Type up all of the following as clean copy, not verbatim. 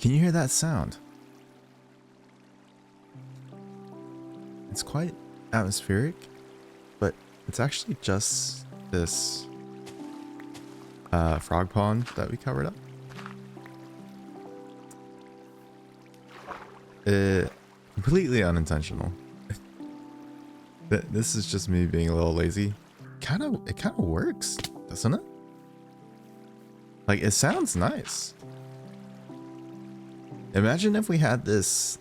Can you hear that sound? It's quite atmospheric, but it's actually just this frog pond that we covered up. Completely unintentional. This is just me being a little lazy. It kind of works, doesn't it? Like, it sounds nice. Imagine if we had this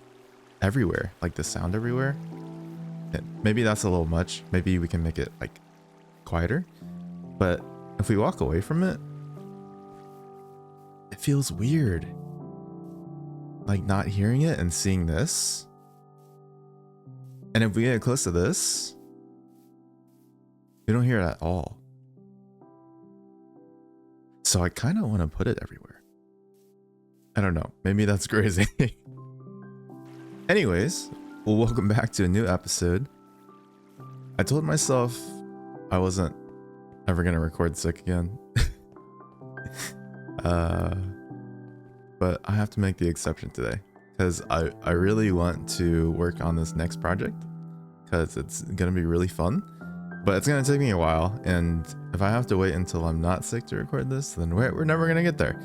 everywhere, like the sound everywhere. Maybe that's a little much. Maybe we can make it like quieter. But if we walk away from it, it feels weird. Like not hearing it and seeing this. And if we get close to this, we don't hear it at all. So I kind of want to put it everywhere. I don't know. Maybe that's crazy. Anyways, well, welcome back to a new episode. I told myself I wasn't ever going to record sick again. But I have to make the exception today because I really want to work on this next project because it's going to be really fun. But it's going to take me a while, and if I have to wait until I'm not sick to record this, then we're never going to get there.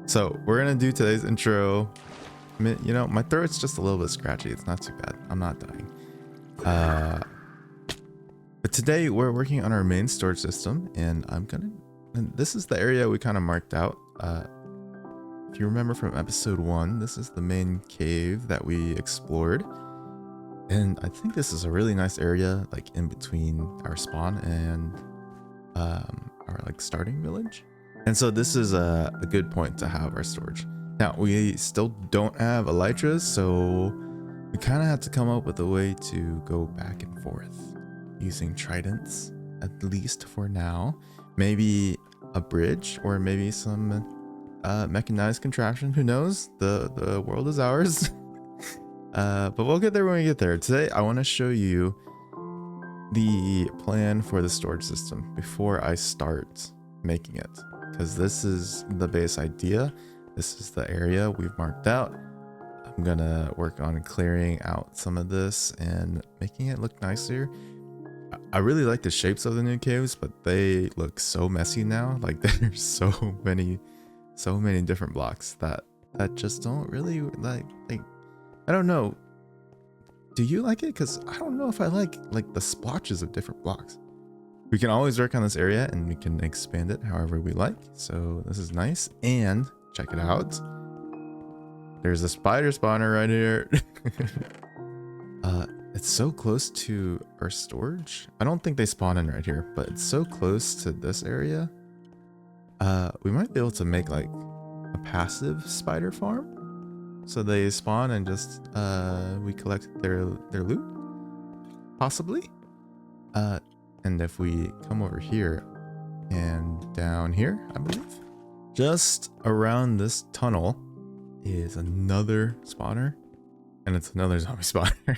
So we're going to do today's intro. I mean, you know, my throat's just a little bit scratchy. It's not too bad. I'm not dying. But today we're working on our main storage system, and and this is the area we kind of marked out. If you remember from episode 1, this is the main cave that we explored. And I think this is a really nice area, like in between our spawn and our like starting village. And so this is a good point to have our storage. Now we still don't have elytras, so we kind of have to come up with a way to go back and forth using tridents, at least for now. Maybe a bridge or maybe some mechanized contraption. Who knows? The world is ours. But we'll get there when we get there. Today I want to show you the plan for the storage system before I start making it, because this is the base idea. This is the area we've marked out. I'm gonna work on clearing out some of this and making it look nicer. I really like the shapes of the new caves, but they look so messy now. Like there's so many different blocks that just don't really like I don't know. Do you like it? Because I don't know if I like the splotches of different blocks. We can always work on this area and we can expand it however we like. So this is nice. And check it out. There's a spider spawner right here. It's so close to our storage. I don't think they spawn in right here, but it's so close to this area. We might be able to make like a passive spider farm. So they spawn and just we collect their loot, possibly. And if we come over here and down here, I believe, just around this tunnel is another spawner, and it's another zombie spawner.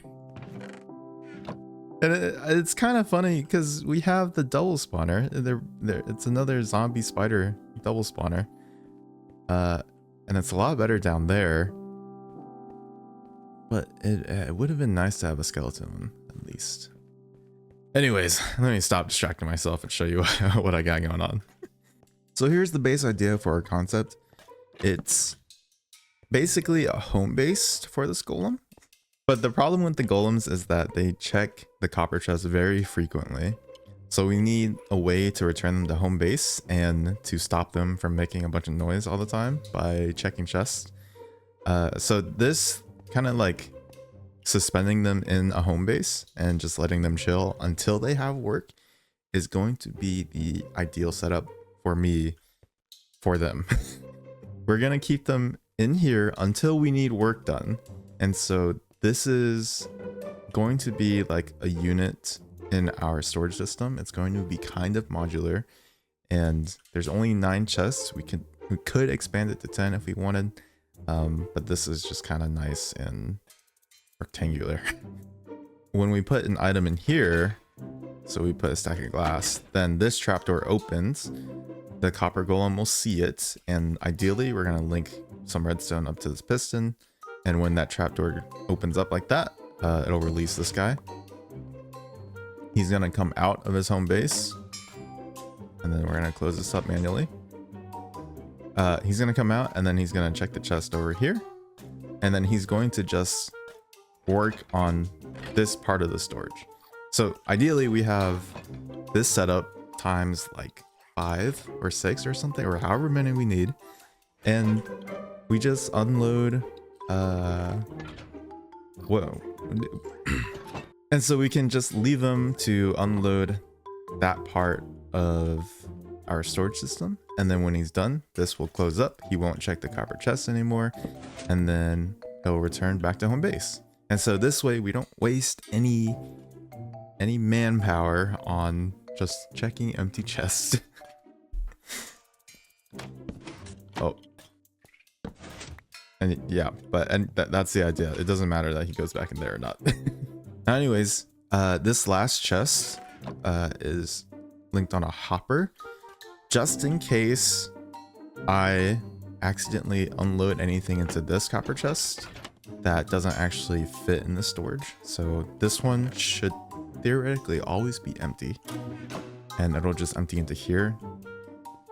And it's kind of funny because we have the double spawner. It's another zombie spider double spawner, and it's a lot better down there. But it would have been nice to have a skeleton one, at least. Anyways, let me stop distracting myself and show you what I got going on. So here's the base idea for our concept. It's basically a home base for this golem. But the problem with the golems is that they check the copper chest very frequently. So we need a way to return them to home base and to stop them from making a bunch of noise all the time by checking chests. So this kind of like suspending them in a home base and just letting them chill until they have work is going to be the ideal setup for me for them. We're gonna keep them in here until we need work done, and so this is going to be like a unit in our storage system. It's going to be kind of modular, and there's only 9 chests. We could expand it to 10 if we wanted. But this is just kind of nice and rectangular. When we put an item in here, so we put a stack of glass, then this trapdoor opens, the copper golem will see it, and ideally we're going to link some redstone up to this piston, and when that trapdoor opens up like that, it'll release this guy. He's gonna come out of his home base, and then we're gonna close this up manually. He's gonna come out, and then he's gonna check the chest over here, and then he's going to just work on this part of the storage. So ideally we have this setup times like 5 or 6 or something, or however many we need, and we just unload whoa. And so we can just leave them to unload that part of our storage system, and then when he's done, this will close up. He won't check the copper chest anymore, and then he'll return back to home base. And so this way we don't waste any manpower on just checking empty chests. Oh, and yeah, that's the idea. It doesn't matter that he goes back in there or not. Anyways, this last chest is linked on a hopper, just in case I accidentally unload anything into this copper chest that doesn't actually fit in the storage. So this one should theoretically always be empty, and it'll just empty into here.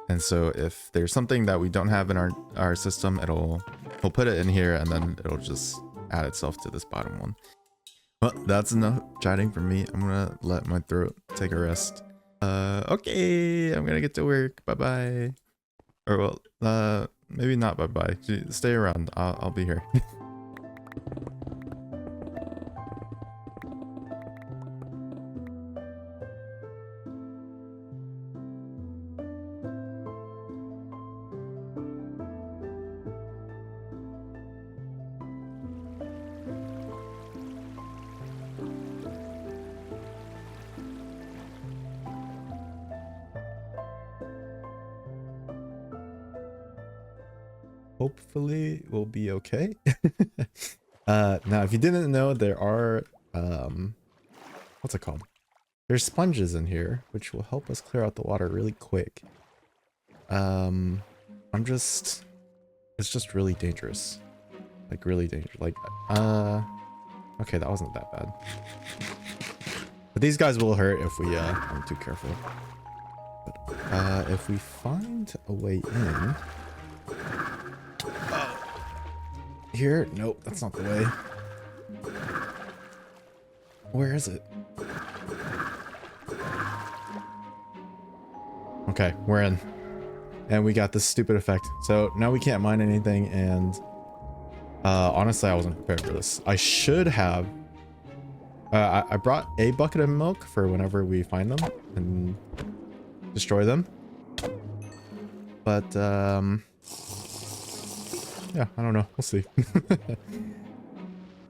And so if there's something that we don't have in our system, we'll put it in here, and then it'll just add itself to this bottom one. Well, that's enough chatting for me. I'm gonna let my throat take a rest. Okay, I'm gonna get to work. Bye bye. Or well, maybe not bye bye. Stay around. I'll be here. Hopefully we'll be okay. Now if you didn't know, there are what's it called, there's sponges in here which will help us clear out the water really quick. It's just really dangerous, like really dangerous. Like okay, that wasn't that bad, but these guys will hurt if we aren't too careful. But if we find a way in here, nope, that's not the way. Where is it? Okay, we're in, and we got this stupid effect. So now we can't mine anything, and honestly I wasn't prepared for this. I should have I brought a bucket of milk for whenever we find them and destroy them, but yeah, I don't know. We'll see.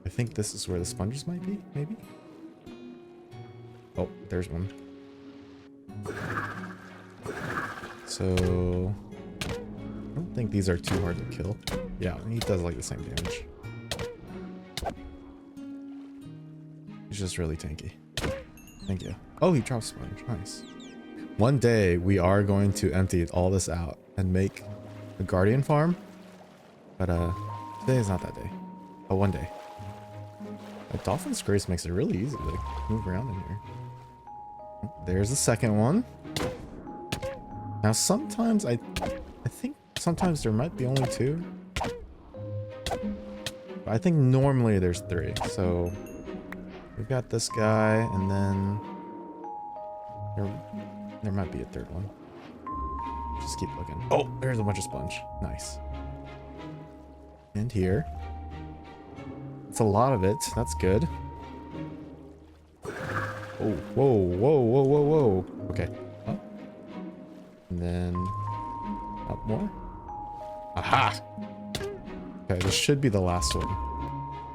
I think this is where the sponges might be, maybe? Oh, there's one. So I don't think these are too hard to kill. Yeah, he does like the same damage. He's just really tanky. Thank you. Oh, he drops sponge. Nice. One day we are going to empty all this out and make a guardian farm. But today is not that day. Oh, one day. A dolphin's grace makes it really easy to move around in here. There's the second one. Now sometimes I think sometimes there might be only 2. But I think normally there's 3. So we've got this guy, and then there might be a 3rd one. Just keep looking. Oh, there's a bunch of sponge. Nice. And here. It's a lot of it. That's good. Oh, whoa, whoa, whoa, whoa, whoa. Okay. Up. And then up more. Aha! Okay, this should be the last one.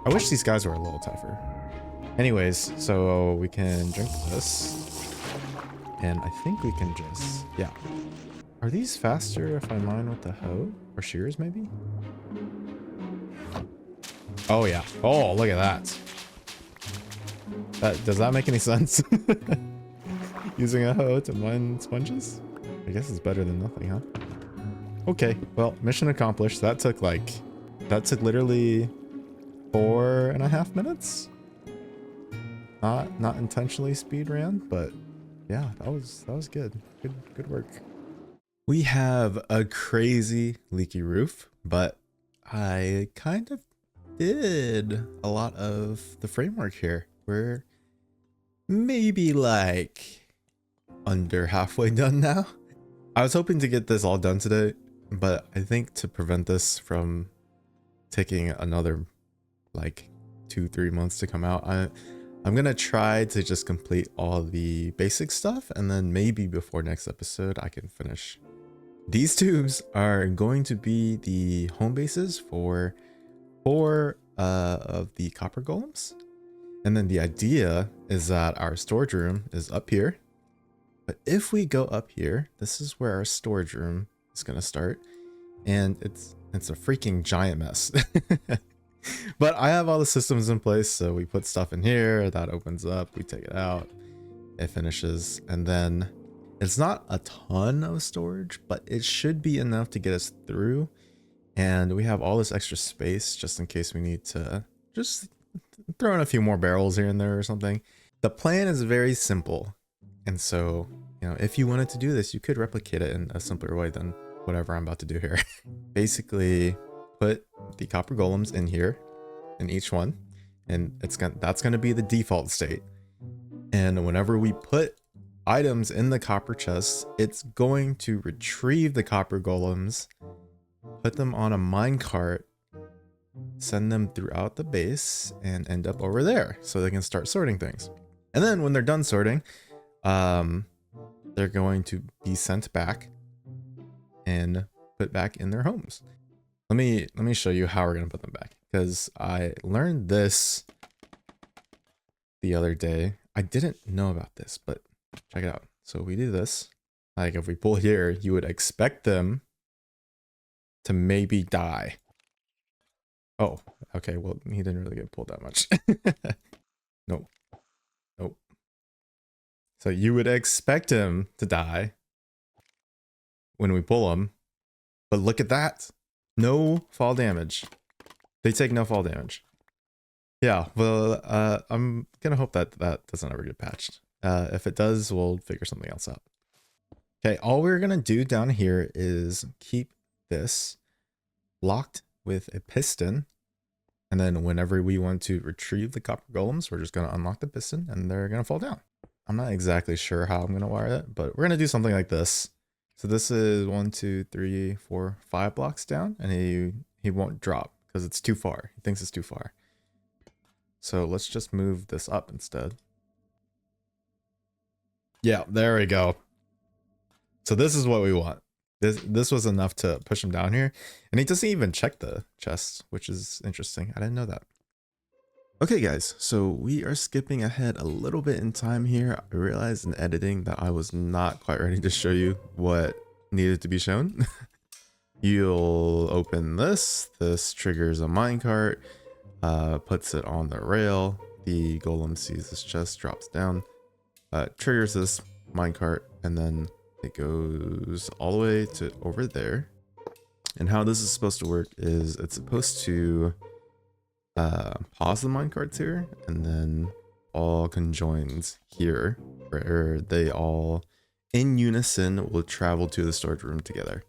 I wish these guys were a little tougher. Anyways, so we can drink this. And I think we can just... yeah. Are these faster if I mine with the hoe? Or shears, maybe? Oh, yeah. Oh, look at that. Does that make any sense? Using a hoe to mine sponges? I guess it's better than nothing, huh? Okay, well, mission accomplished. That took like That took literally 4.5 minutes. Not intentionally speed ran, but yeah, that was good. Good work. We have a crazy leaky roof, but I kind of did a lot of the framework here. We're maybe like under halfway done now. I was hoping to get this all done today, but I think to prevent this from taking another like 2-3 months to come out, I'm gonna try to just complete all the basic stuff, and then maybe before next episode I can finish. These tubes are going to be the home bases for 4 of the copper golems. And then the idea is that our storage room is up here. But if we go up here, this is where our storage room is going to start. And it's a freaking giant mess. But I have all the systems in place. So we put stuff in here, that opens up, we take it out, it finishes. And then it's not a ton of storage, but it should be enough to get us through. And we have all this extra space just in case we need to just throw in a few more barrels here and there or something. The plan is very simple. And so, you know, if you wanted to do this, you could replicate it in a simpler way than whatever I'm about to do here. Basically, put the copper golems in here, in each one, and that's gonna be the default state. And whenever we put items in the copper chest, it's going to retrieve the copper golems, put them on a minecart, send them throughout the base, and end up over there so they can start sorting things. And then when they're done sorting, they're going to be sent back and put back in their homes. Let me show you how we're gonna put them back, because I learned this the other day. I didn't know about this, but check it out. So we do this. Like if we pull here, you would expect them to maybe die. Oh, okay. Well, he didn't really get pulled that much. Nope. Nope. So you would expect him to die when we pull him. But look at that. No fall damage. They take no fall damage. Yeah, well, I'm gonna hope that that doesn't ever get patched. If it does, we'll figure something else out. Okay, all we're gonna do down here is keep this locked with a piston, and then whenever we want to retrieve the copper golems, we're just gonna unlock the piston and they're gonna fall down. I'm not exactly sure how I'm gonna wire it, but we're gonna do something like this. So this is 1, 2, 3, 4, 5 blocks down, and he won't drop because it's too far. He thinks it's too far. So let's just move this up instead. Yeah, there we go. So this is what we want. This was enough to push him down here. And he doesn't even check the chest, which is interesting. I didn't know that. Okay guys, so we are skipping ahead a little bit in time here. I realized in editing that I was not quite ready to show you what needed to be shown. You'll open this. This triggers a minecart, puts it on the rail. The golem sees this chest, drops down, triggers this minecart, and then it goes all the way to over there. And how this is supposed to work is it's supposed to pause the minecarts here, and then all conjoins here, where they all in unison will travel to the storage room together.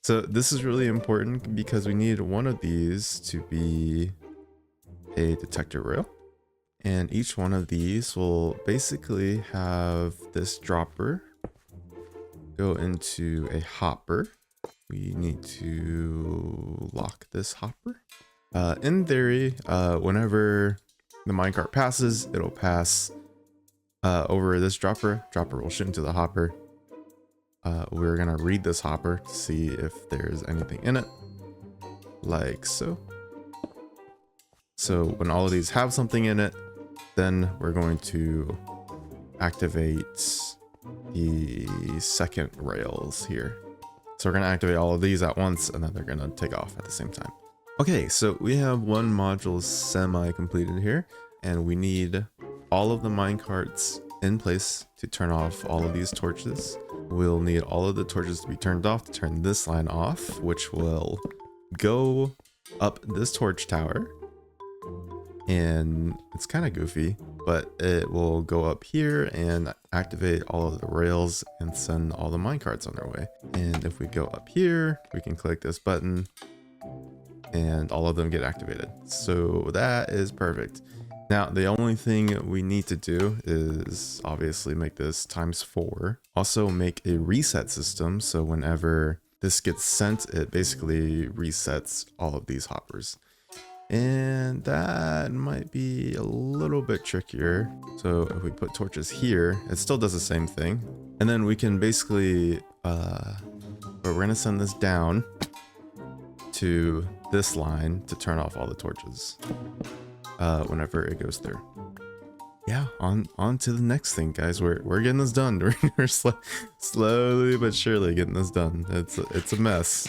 So this is really important because we need one of these to be a detector rail, and each one of these will basically have this dropper go into a hopper. We need to lock this hopper. In theory, whenever the minecart passes, it'll pass over this dropper. Dropper will shoot into the hopper. We're gonna read this hopper to see if there's anything in it, like so. So when all of these have something in it, then we're going to activate the second rails here. So we're gonna activate all of these at once, and then they're gonna take off at the same time. Okay, so we have one module semi-completed here, and we need all of the minecarts in place to turn off all of these torches. We'll need all of the torches to be turned off to turn this line off, which will go up this torch tower, and it's kind of goofy, but it will go up here and activate all of the rails and send all the minecarts on their way. And if we go up here, we can click this button and all of them get activated. So that is perfect. Now, the only thing we need to do is obviously make this ×4. Also make a reset system, so whenever this gets sent, it basically resets all of these hoppers. And that might be a little bit trickier. So if we put torches here, it still does the same thing. And then we can basically, but we're gonna send this down to this line to turn off all the torches whenever it goes through. Yeah, on to the next thing, guys. We're getting this done. We're slowly but surely getting this done. It's a mess,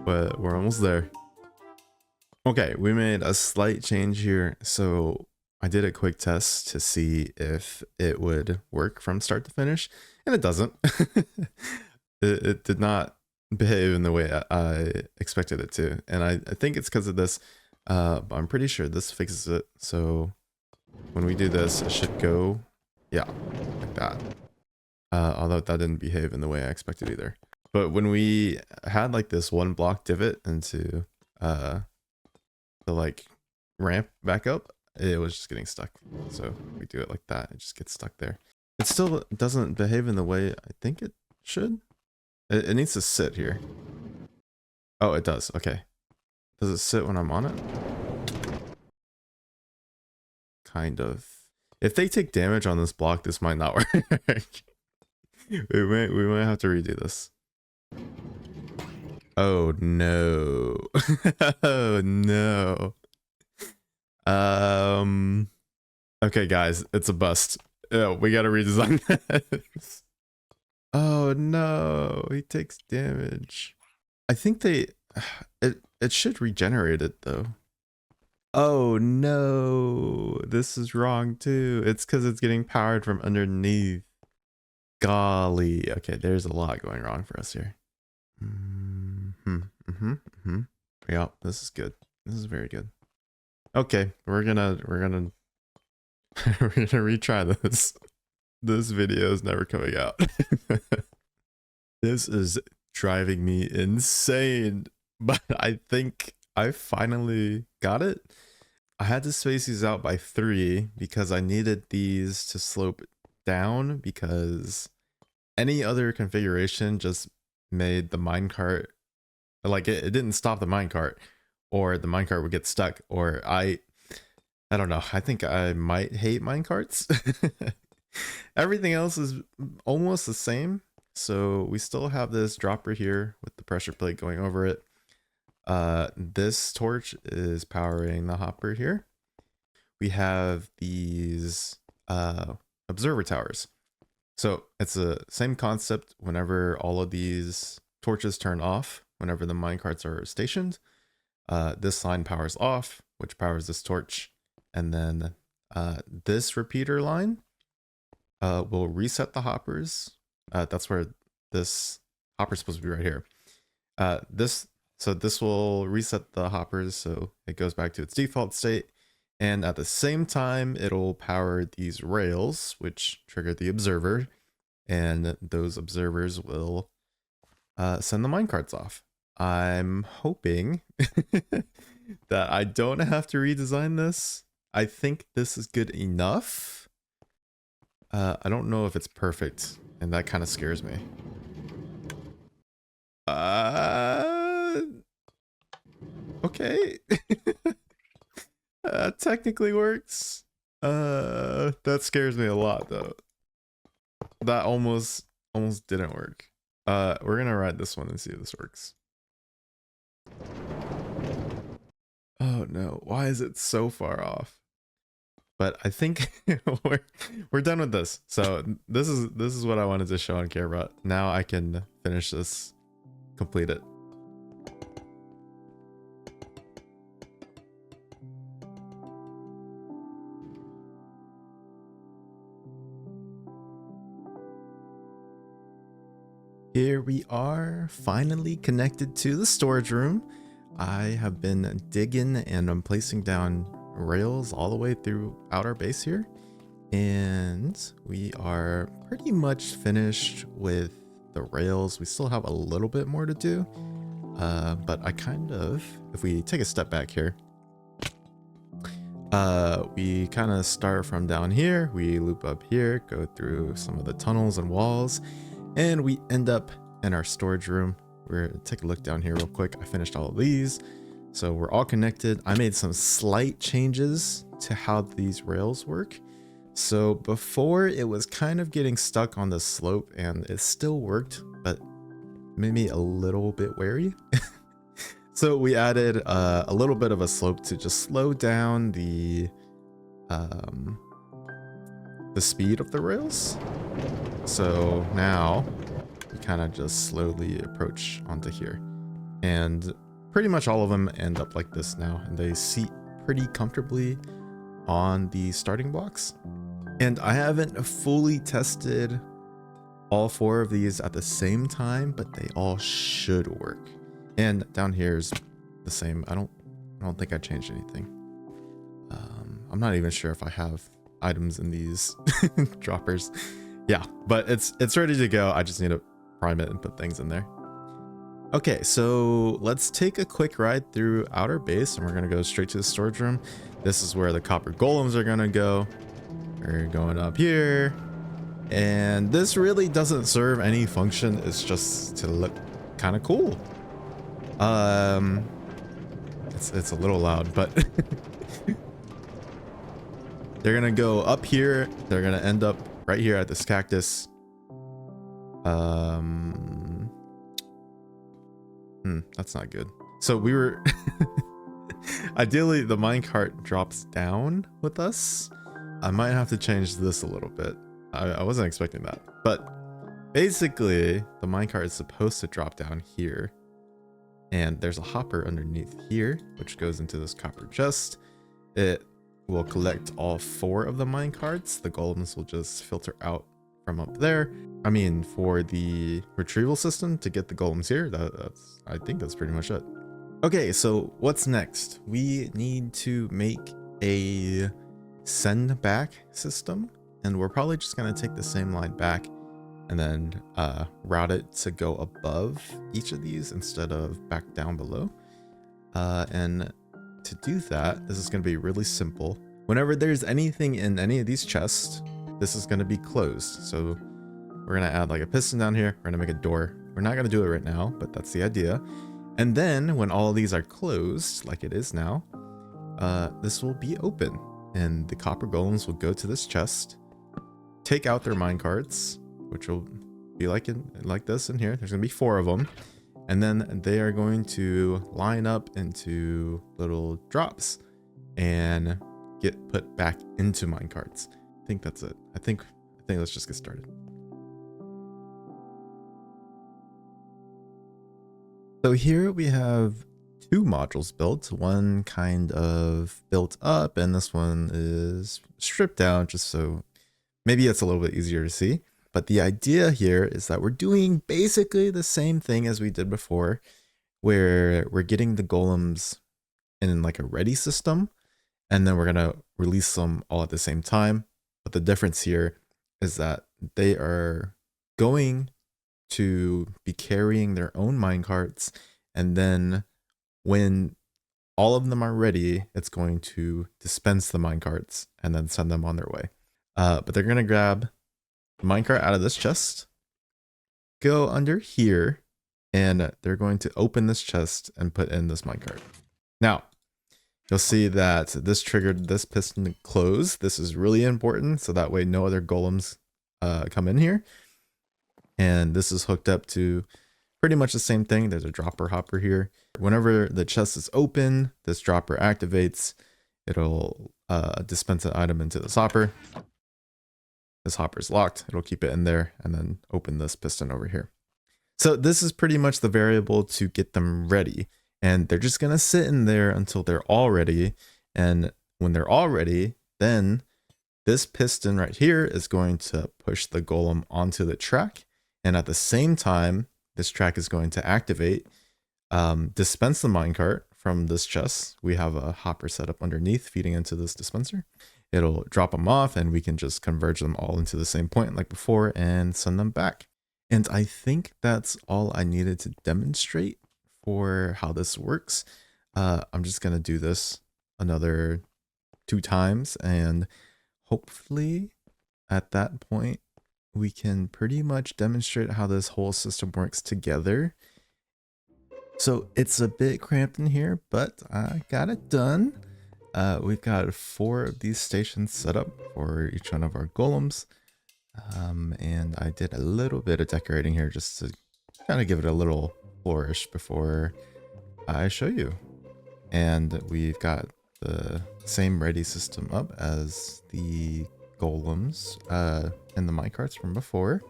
but we're almost there. Okay, we made a slight change here. So I did a quick test to see if it would work from start to finish, and it doesn't. it did not behave in the way I expected it to, and I think it's because of this. But I'm pretty sure this fixes it. So when we do this, it should go, yeah, like that. Although that didn't behave in the way I expected either. But when we had like this one block divot into the like ramp back up, it was just getting stuck. So we do it like that, it just gets stuck there. It still doesn't behave in the way I think it should. It needs to sit here. Oh, it does. Okay. Does it sit when I'm on it? Kind of. If they take damage on this block, this might not work. we might have to redo this. Oh no. Oh no. Okay guys, it's a bust. Yeah, we gotta redesign this. Oh no, he takes damage. I think it should regenerate it though. Oh no, this is wrong too. It's because it's getting powered from underneath. Golly. Okay, there's a lot going wrong for us here. Yeah, this is good. This is very good. Okay, we're gonna we're gonna retry this. This video is never coming out. This is driving me insane, but I think I finally got it. I had to space these out by 3 because I needed these to slope down, because any other configuration just made the minecart, like it didn't stop the minecart, or the minecart would get stuck, or I don't know. I think I might hate minecarts. Everything else is almost the same. So we still have this dropper here with the pressure plate going over it. This torch is powering the hopper here. We have these observer towers. So it's the same concept. Whenever all of these torches turn off, whenever the minecarts are stationed, this line powers off, which powers this torch. And then this repeater line will reset the hoppers. That's where this hopper's supposed to be, right here. So this will reset the hoppers so it goes back to its default state. And at the same time, it'll power these rails, which trigger the observer. And those observers will send the minecarts off. I'm hoping that I don't have to redesign this. I think this is good enough. I don't know if it's perfect, and that kind of scares me. Okay. Technically works. That scares me a lot though. That almost didn't work. We're gonna ride this one and see if this works. Oh no, why is it so far off? But I think we're done with this. So this is what I wanted to show on camera. Now I can finish this, complete it. Here we are, finally connected to the storage room. I have been digging and I'm placing down rails all the way throughout our base here. And we are pretty much finished with the rails. We still have a little bit more to do. But I kind of, if we take a step back here, we kind of start from down here, we loop up here, go through some of the tunnels and walls, and we end up in our storage room. Take a look down here real quick. I finished all of these, so we're all connected. I made some slight changes to how these rails work. So before it was kind of getting stuck on the slope and it still worked, but made me a little bit wary. So we added a little bit of a slope to just slow down the speed of the rails. So now we kind of just slowly approach onto here, and pretty much all of them end up like this now, and they seat pretty comfortably on the starting blocks. And I haven't fully tested all 4 of these at the same time, but they all should work. And down here is the same. I don't think I changed anything. I'm not even sure if I have items in these droppers. Yeah, but it's ready to go. I just need to prime it and put things in there. Okay, so let's take a quick ride through outer base, and we're gonna go straight to the storage room. This is where the copper golems are gonna go. We're going up here, and this really doesn't serve any function. It's just to look kind of cool. It's a little loud, but they're gonna go up here. They're gonna end up right here at this cactus. That's not good. So we were ideally the minecart drops down with us. I might have to change this a little bit. I wasn't expecting that, but basically the minecart is supposed to drop down here, and there's a hopper underneath here which goes into this copper chest. It will collect all 4 of the minecarts. The golems will just filter out from up there. I mean, for the retrieval system to get the golems here, I think that's pretty much it. Okay, so what's next? We need to make a send back system, and we're probably just going to take the same line back and then route it to go above each of these instead of back down below. And to do that, this is going to be really simple. Whenever there's anything in any of these chests, this is going to be closed. So we're going to add like a piston down here. We're going to make a door. We're not going to do it right now, but that's the idea. And then when all of these are closed, like it is now, this will be open, and the copper golems will go to this chest, take out their minecarts, which will be like this in here. There's going to be 4 of them. And then they are going to line up into little drops and get put back into minecarts. I think that's it. I think let's just get started. So here we have 2 modules built. One kind of built up, and this one is stripped down just so maybe it's a little bit easier to see. But the idea here is that we're doing basically the same thing as we did before, where we're getting the golems in like a ready system, and then we're going to release them all at the same time. But the difference here is that they are going to be carrying their own minecarts, and then when all of them are ready, it's going to dispense the minecarts and then send them on their way. But they're going to grab the minecart out of this chest, go under here, and they're going to open this chest and put in this minecart. Now, you'll see that this triggered this piston to close. This is really important, so that way no other golems come in here. And this is hooked up to pretty much the same thing. There's a dropper hopper here. Whenever the chest is open, this dropper activates. It'll dispense an item into this hopper. This hopper is locked. It'll keep it in there and then open this piston over here. So this is pretty much the variable to get them ready. And they're just going to sit in there until they're all ready. And when they're all ready, then this piston right here is going to push the golem onto the track. And at the same time, this track is going to activate, dispense the minecart from this chest, we have a hopper set up underneath feeding into this dispenser. It'll drop them off and we can just converge them all into the same point like before and send them back. And I think that's all I needed to demonstrate for how this works. I'm just going to do this another 2 times, and hopefully at that point we can pretty much demonstrate how this whole system works together. So it's a bit cramped in here, but I got it done. We've got 4 of these stations set up for each one of our golems. And I did a little bit of decorating here just to kind of give it a little flourish before I show you. And we've got the same ready system up as the golems and the minecarts from before.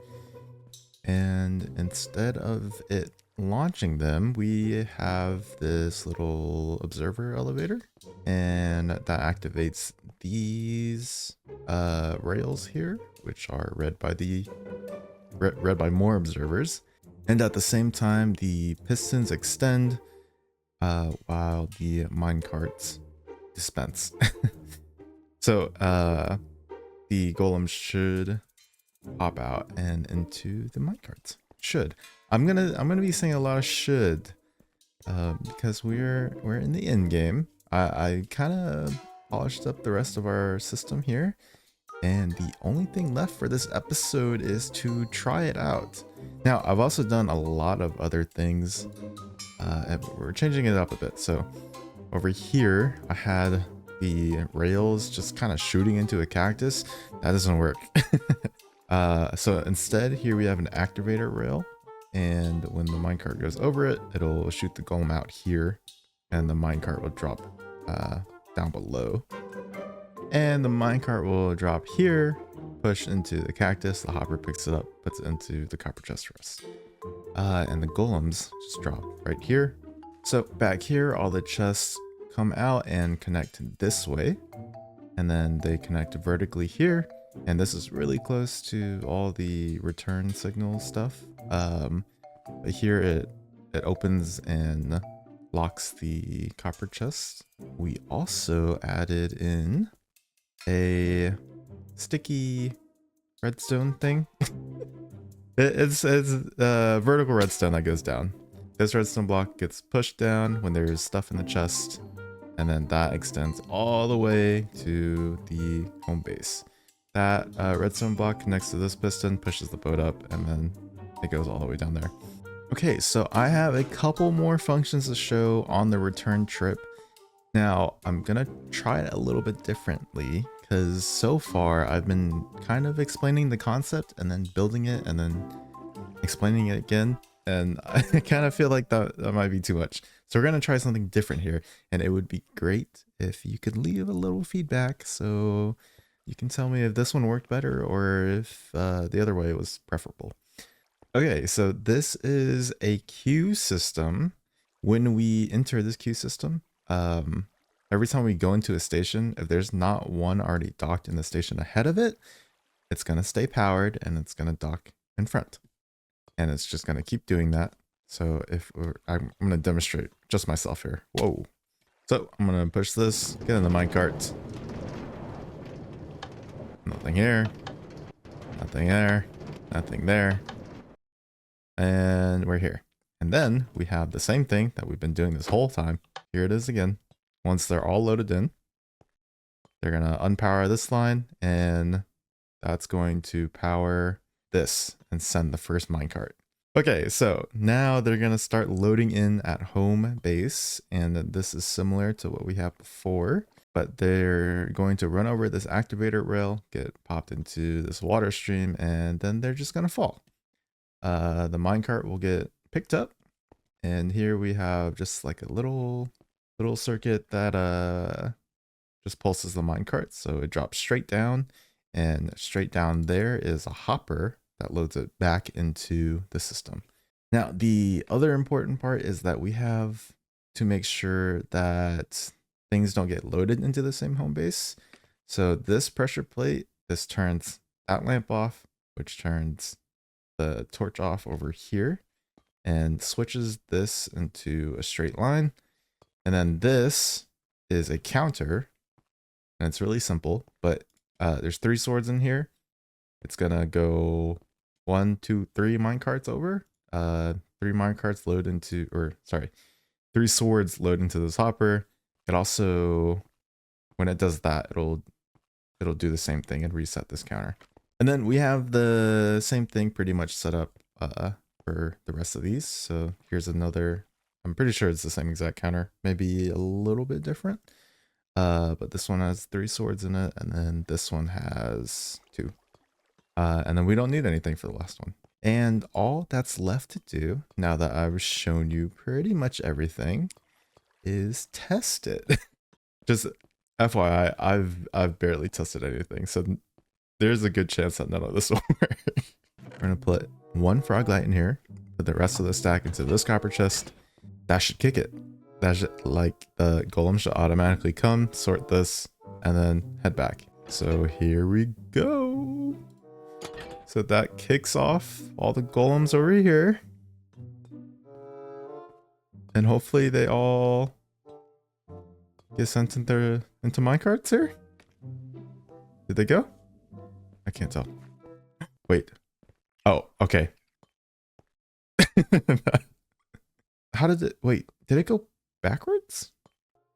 And instead of it launching them, we have this little observer elevator, and that activates these rails here, which are read by more observers. And at the same time, the pistons extend while the minecarts dispense. So the golems should pop out and into the minecarts. Should. I'm gonna be saying a lot of should because we're in the end game. I kind of polished up the rest of our system here, and the only thing left for this episode is to try it out. Now, I've also done a lot of other things. We're changing it up a bit. So over here, I had the rails just kind of shooting into a cactus. That doesn't work. So instead, here we have an activator rail, and when the minecart goes over it, it'll shoot the golem out here, and the minecart will drop down below. And the minecart will drop here, push into the cactus, the hopper picks it up, puts it into the copper chest for us. And the golems just drop right here. So back here, all the chests come out and connect this way, and then they connect vertically here. And this is really close to all the return signal stuff. But here it opens and locks the copper chest. We also added in a sticky redstone thing. It's vertical redstone that goes down. This redstone block gets pushed down when there's stuff in the chest, and then that extends all the way to the home base. That redstone block connects to this piston, pushes the boat up, and then it goes all the way down there. Okay, so I have a couple more functions to show on the return trip. Now, I'm gonna try it a little bit differently, because so far I've been kind of explaining the concept and then building it and then explaining it again, and I kind of feel like that might be too much. So we're gonna try something different here, and it would be great if you could leave a little feedback so you can tell me if this one worked better or if the other way was preferable. Okay, so this is a queue system. When we enter this queue system, every time we go into a station, if there's not one already docked in the station ahead of it, it's going to stay powered and it's going to dock in front. And it's just going to keep doing that. So I'm going to demonstrate just myself here. Whoa. So I'm going to push this, get in the minecart. Nothing here. Nothing there. Nothing there. And we're here. And then we have the same thing that we've been doing this whole time. Here it is again. Once they're all loaded in, they're going to unpower this line, and that's going to power this and send the first minecart. Okay, so now they're going to start loading in at home base, and this is similar to what we have before, but they're going to run over this activator rail, get popped into this water stream, and then they're just going to fall. The minecart will get picked up, and here we have just like a little circuit that just pulses the minecart, so it drops straight down, and straight down there is a hopper that loads it back into the system. Now, the other important part is that we have to make sure that things don't get loaded into the same home base. So this pressure plate, this turns that lamp off, which turns the torch off over here and switches this into a straight line. And then this is a counter, and it's really simple, but there's 3 swords in here. It's gonna go 1, 2, 3 minecarts over. 3 minecarts load into, or sorry, 3 swords load into this hopper. It also, when it does that, it'll do the same thing and reset this counter. And then we have the same thing pretty much set up for the rest of these. So here's another, I'm pretty sure it's the same exact counter, maybe a little bit different. But this one has 3 swords in it, and then this one has 2. And then we don't need anything for the last one. And all that's left to do, now that I've shown you pretty much everything, is test it. Just FYI, I've barely tested anything, so there's a good chance that none of this will work. We're gonna put 1 frog light in here, put the rest of the stack into this copper chest. That should kick it. That should, like, the golem should automatically come, sort this, and then head back. So here we go. So that kicks off all the golems over here. And hopefully they all get sent into minecarts here. Did they go? I can't tell. Wait. Oh, okay. How did it, wait, did it go backwards?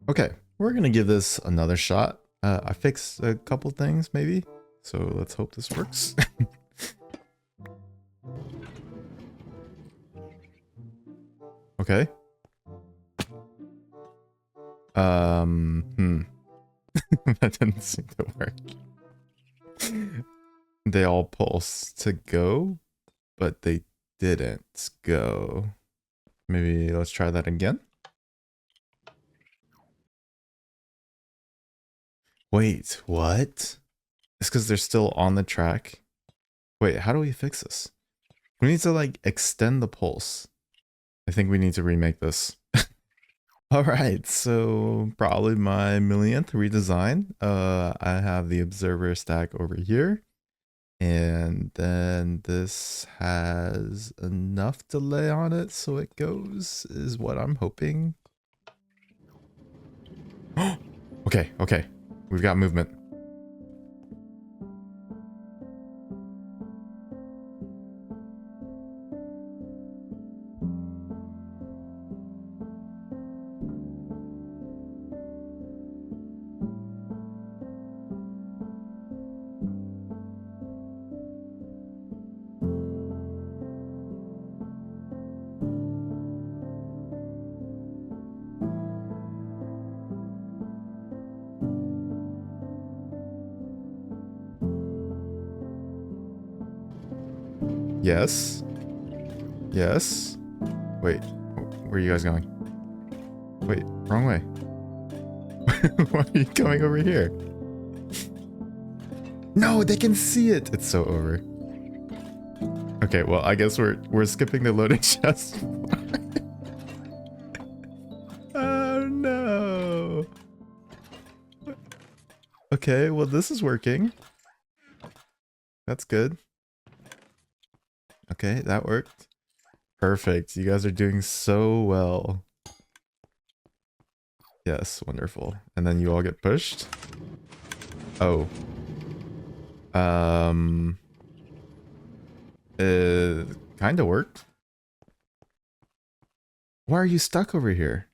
Okay, we're gonna give this another shot. I fixed a couple things maybe, so let's hope this works. Okay. That didn't seem to work. They all pulse to go, but they didn't go. Maybe let's try that again. Wait, what? It's because they're still on the track. Wait, how do we fix this? We need to, like, extend the pulse. I think we need to remake this. Alright, so probably my millionth redesign. I have the observer stack over here. And then this has enough delay on it so it goes, is what I'm hoping. Okay, okay. We've got movement. Yes. Yes. Wait, where are you guys going? Wait, wrong way. Why are you coming over here? No, they can see it. It's so over. Okay, well, I guess we're skipping the loading chest. Oh no. Okay, well, this is working. That's good. Okay, that worked. Perfect. You guys are doing so well. Yes, wonderful. And then you all get pushed. Oh. It kind of worked. Why are you stuck over here?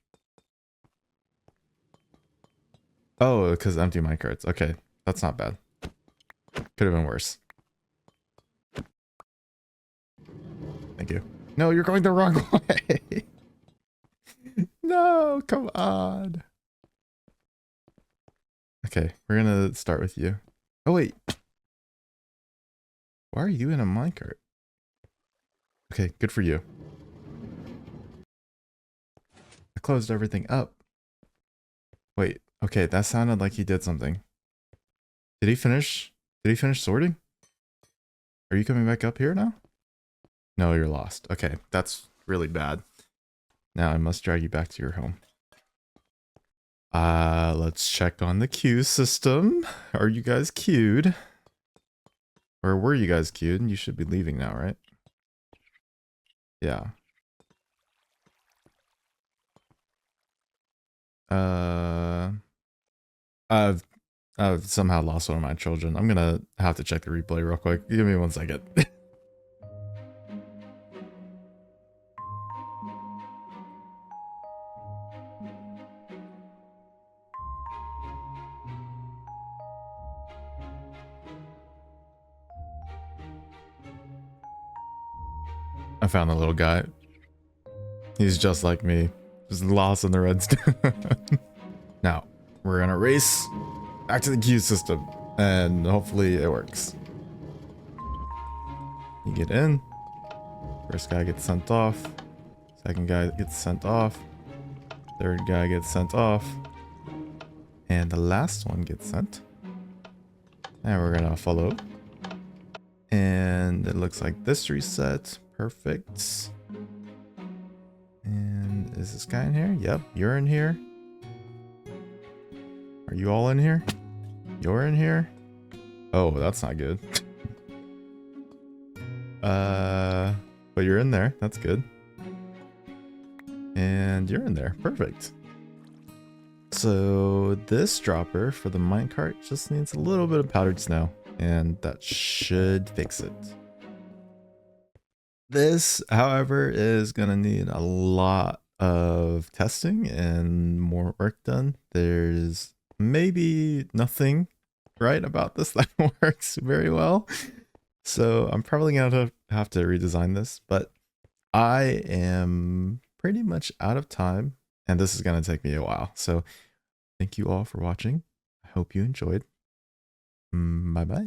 Oh, because empty minecarts. Okay, that's not bad. Could have been worse. Thank you. No, you're going the wrong way. No, come on. Okay, we're gonna start with you. Oh, wait. Why are you in a minecart? Okay, good for you. I closed everything up. Wait, okay, that sounded like he did something. Did he finish? Did he finish sorting? Are you coming back up here now? No, you're lost. Okay, that's really bad. Now I must drag you back to your home. Let's check on the queue system. Are you guys queued? Or were you guys queued? You should be leaving now, right? Yeah. I've somehow lost one of my children. I'm gonna have to check the replay real quick. Give me 1 second. I found the little guy. He's just like me. Just lost in the redstone. Now, we're gonna race back to the queue system. And hopefully it works. You get in. First guy gets sent off. Second guy gets sent off. Third guy gets sent off. And the last one gets sent. And we're gonna follow. And it looks like this reset. Perfect. And is this guy in here? Yep, you're in here. Are you all in here? You're in here? Oh, that's not good. But you're in there. That's good. And you're in there. Perfect. So this dropper for the minecart just needs a little bit of powdered snow, and that should fix it. This, however, is gonna need a lot of testing and more work done. There's maybe nothing right about this that works very well. So I'm probably gonna have to redesign this, but I am pretty much out of time, and this is gonna take me a while. So thank you all for watching. I hope you enjoyed. Bye bye.